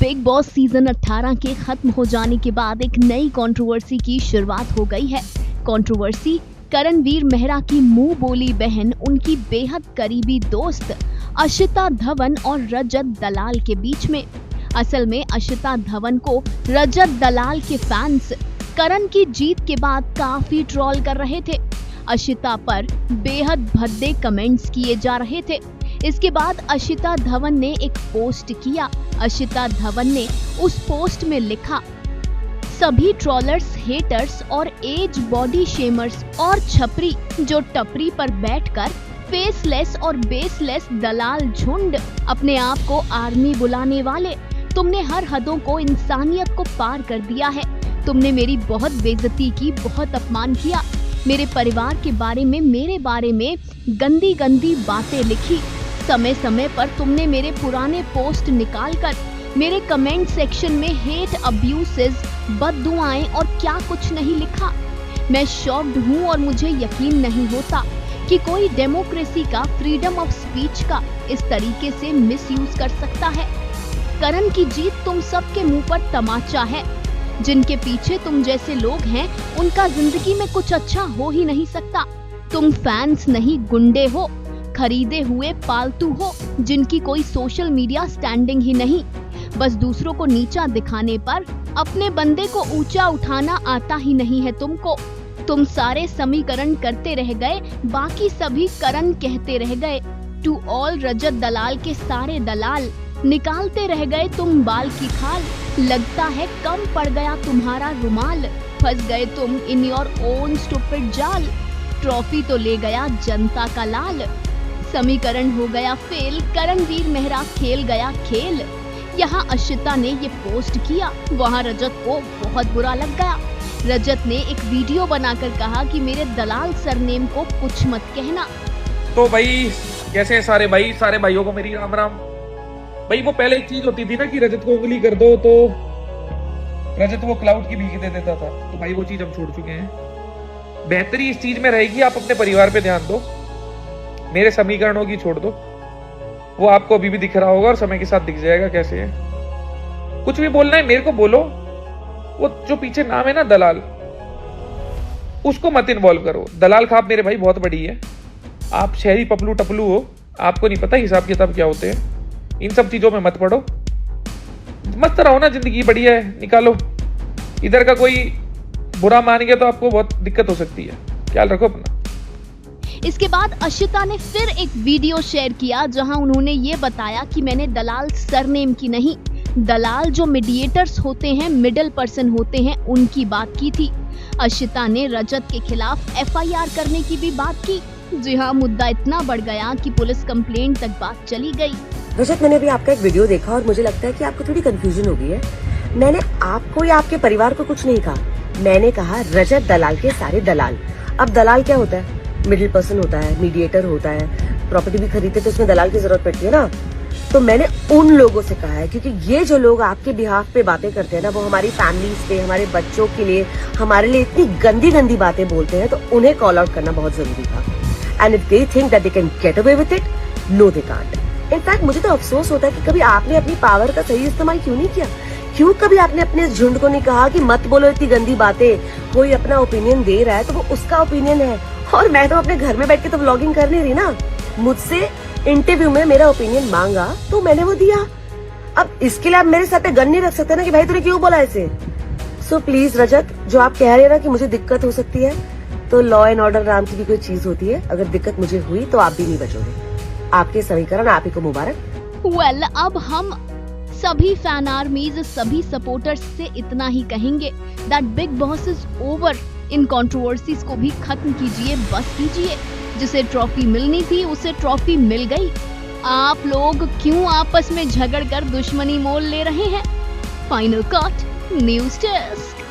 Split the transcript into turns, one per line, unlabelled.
Big boss season 18 के खत्म हो जाने के बाद एक नई कंट्रोवर्सी की शुरुआत हो गई है। कंट्रोवर्सी करणवीर मेहरा की मुंह बोली बहन, उनकी बेहद करीबी दोस्त अशिता धवन और रजत दलाल के बीच में। असल में अशिता धवन को रजत दलाल के फैंस करण की जीत के बाद काफी ट्रोल कर रहे थे। अशिता पर बेहद भद्दे कमेंट्स किए जा रहे थे। इसके बाद अशिता धवन ने एक पोस्ट किया। अशिता धवन ने उस पोस्ट में लिखा, सभी ट्रोलर्स, हेटर्स और एज बॉडी शेमर्स और छपरी जो टपरी पर बैठकर फेसलेस और बेसलेस दलाल झुंड, अपने आप को आर्मी बुलाने वाले, तुमने हर हदों को, इंसानियत को पार कर दिया है। तुमने मेरी बहुत बेइज्जती की, बहुत अपमान किया, मेरे परिवार के बारे में, मेरे बारे में गंदी गंदी बातें लिखी। समय समय पर तुमने मेरे पुराने पोस्ट निकालकर मेरे कमेंट सेक्शन में हेट, अब्यूसेस, बददुआएं और क्या कुछ नहीं लिखा। मैं शॉक्ड हूँ और मुझे यकीन नहीं होता कि कोई डेमोक्रेसी का, फ्रीडम ऑफ स्पीच का इस तरीके से मिसयूज कर सकता है। करण की जीत तुम सबके मुंह पर तमाचा है। जिनके पीछे तुम जैसे लोग हैं, उनका जिंदगी में कुछ अच्छा हो ही नहीं सकता। तुम फैंस नहीं, गुंडे हो, खरीदे हुए पालतू हो, जिनकी कोई सोशल मीडिया स्टैंडिंग ही नहीं। बस दूसरों को नीचा दिखाने पर अपने बंदे को ऊंचा उठाना आता ही नहीं है तुमको। तुम सारे समीकरण करते रह गए, बाकी सभी करण कहते रह गए। टू ऑल रजत दलाल के सारे दलाल, निकालते रह गए तुम बाल की खाल। लगता है कम पड़ गया तुम्हारा रुमाल, फंस गए तुम इन योर ओन स्टूपिड जाल। ट्रॉफी तो ले गया जनता का लाल, समीकरण हो गया फेल, करणवीर मेहरा खेल गया खेल। यहाँ अशिता ने ये पोस्ट किया, वहाँ रजत को बहुत बुरा लग गया। रजत ने एक वीडियो बनाकर कहा कि मेरे दलाल सरनेम को कुछ मत कहना।
तो भाई कैसे सारे भाई, सारे भाइयों को मेरी राम राम। भाई वो पहले एक चीज होती थी ना कि रजत को उंगली कर दो तो रजत वो क्लाउड की भीख दे देता था, तो भाई वो चीज हम छोड़ चुके हैं। बेहतरी इस चीज में रहेगी, आप अपने परिवार पे ध्यान दो, मेरे समीकरणों की छोड़ दो। वो आपको अभी भी दिख रहा होगा और समय के साथ दिख जाएगा कैसे है। कुछ भी बोलना है मेरे को बोलो, वो जो पीछे नाम है ना दलाल, उसको मत इन्वॉल्व करो। दलाल खाप मेरे भाई बहुत बड़ी है, आप शहरी पपलू टपलू हो, आपको नहीं पता हिसाब किताब क्या होते हैं। इन सब चीजों में मत पड़ो, मस्त रहो ना, जिंदगी बढ़िया है, निकालो। इधर का कोई बुरा मान गया तो आपको बहुत दिक्कत हो सकती है, ख्याल रखो अपना।
इसके बाद अशिता ने फिर एक वीडियो शेयर किया जहां उन्होंने ये बताया कि मैंने दलाल सरनेम की नहीं, दलाल जो मीडिएटर्स होते हैं, मिडिल पर्सन होते हैं, उनकी बात की थी। अशिता ने रजत के खिलाफ FIR करने की भी बात की। जी हाँ, मुद्दा इतना बढ़ गया कि पुलिस कंप्लेंट तक बात चली गई।
रजत, मैंने भी आपका एक वीडियो देखा और मुझे लगता है कि आपको थोड़ी कंफ्यूजन हो गई है। मैंने आपको या आपके परिवार को कुछ नहीं कहा, मैंने कहा रजत दलाल के सारे दलाल। अब दलाल क्या होता है? मिडिल पर्सन होता है, मीडिएटर होता है। प्रॉपर्टी भी खरीदते तो उसमें दलाल की जरूरत पड़ती है ना। तो मैंने उन लोगों से कहा है, क्योंकि ये जो लोग आपके बिहाफ पे बातें करते हैं ना, वो हमारी फैमिलीज पे, हमारे बच्चों के लिए, हमारे लिए इतनी गंदी गंदी बातें बोलते हैं, तो उन्हें कॉल आउट करना बहुत जरूरी था। And if they think that they can get away with it, no they can't. In fact मुझे तो अफसोस होता है कि कभी आपने अपनी पावर का सही इस्तेमाल क्यों नहीं किया। क्यों कभी आपने अपने झुंड को नहीं कहा कि मत बोलो इतनी गंदी बातें, कोई अपना ओपिनियन दे रहा है तो वो उसका ओपिनियन है। और मैं तो अपने घर में बैठ के तो व्लॉगिंग कर नहीं रही ना, मुझसे इंटरव्यू में मेरा ओपिनियन मांगा तो मैंने वो दिया। अब इसके लिए आप मेरे साथ गन नहीं रख सकते ना कि भाई तूने क्यों बोला ऐसे। सो प्लीज रजत, जो आप कह रहे हैं ना कि मुझे दिक्कत हो सकती है, तो लॉ एंड ऑर्डर नाम की भी कोई चीज होती है। अगर दिक्कत मुझे हुई तो आप भी नहीं बचोगे। आपके समीकरण आप ही को मुबारक।
वेल, अब हम सभी फैन आर्मीज, सभी सपोर्टर्स से इतना ही कहेंगे that big boss is over. In controversies को भी खत्म कीजिए, बस कीजिए। जिसे ट्रॉफी मिलनी थी उसे ट्रॉफी मिल गई। आप लोग क्यों आपस में झगड़ कर दुश्मनी मोल ले रहे हैं? Final cut, news desk.